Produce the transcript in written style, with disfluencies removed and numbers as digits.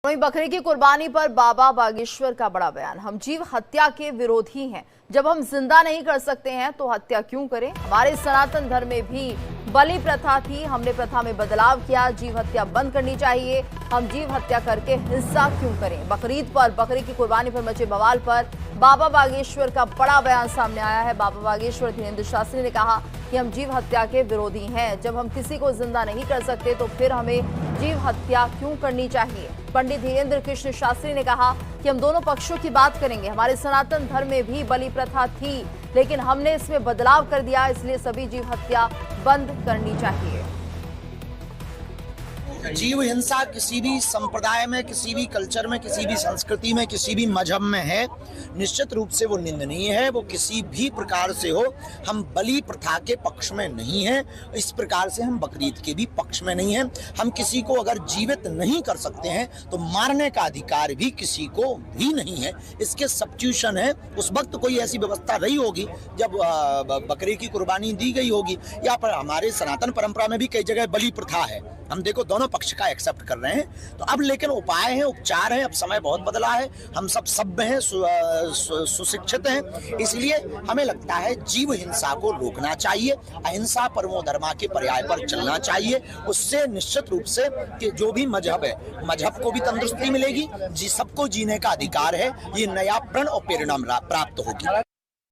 वहीं बकरे की कुर्बानी पर बाबा बागेश्वर का बड़ा बयान। हम जीव हत्या के विरोधी हैं। जब हम जिंदा नहीं कर सकते हैं तो हत्या क्यों करें। हमारे सनातन धर्म में भी बलि प्रथा थी, हमने प्रथा में बदलाव किया। जीव हत्या बंद करनी चाहिए। हम जीव हत्या करके हिंसा क्यों करें। बकरीद पर बकरे की कुर्बानी पर मचे बवाल पर बाबा बागेश्वर का बड़ा बयान सामने आया है। बाबा बागेश्वर धीरेन्द्र शास्त्री ने कहा कि हम जीव हत्या के विरोधी हैं। जब हम किसी को जिंदा नहीं कर सकते तो फिर हमें जीव हत्या क्यों करनी चाहिए। पंडित धीरेन्द्र कृष्ण शास्त्री ने कहा कि हम दोनों पक्षों की बात करेंगे। हमारे सनातन धर्म में भी बलि प्रथा थी, लेकिन हमने इसमें बदलाव कर दिया, इसलिए सभी जीव हत्या बंद करनी चाहिए। जीव हिंसा किसी भी संप्रदाय में, किसी भी कल्चर में, किसी भी संस्कृति में, किसी भी मजहब में है, निश्चित रूप से वो निंदनीय है। वो किसी भी प्रकार से हो, हम बलि प्रथा के पक्ष में नहीं हैं। इस प्रकार से हम बकरीद के भी पक्ष में नहीं हैं। हम किसी को अगर जीवित नहीं कर सकते हैं तो मारने का अधिकार भी किसी को भी नहीं है। इसके सब्स्टिट्यूशन है। उस वक्त कोई ऐसी व्यवस्था रही होगी जब बकरे की कुर्बानी दी गई होगी, या पर हमारे सनातन परंपरा में भी कई जगह बलि प्रथा है। हम देखो दोनों पक्ष का एक्सेप्ट कर रहे हैं। तो अब लेकिन उपाय हैं, उपचार हैं। अब समय बहुत बदला है, हम सब सभ्य हैं, सुशिक्षित हैं। इसलिए हमें लगता है जीव हिंसा को रोकना चाहिए, अहिंसा परमो धर्मा के पर्याय पर चलना चाहिए। उससे निश्चित रूप से कि जो भी मजहब है, मजहब को भी तंदुरुस्ती मिलेगी, जी सबको जीने का अधिकार है। ये नया प्रण और प्रेरणा प्राप्त होगी।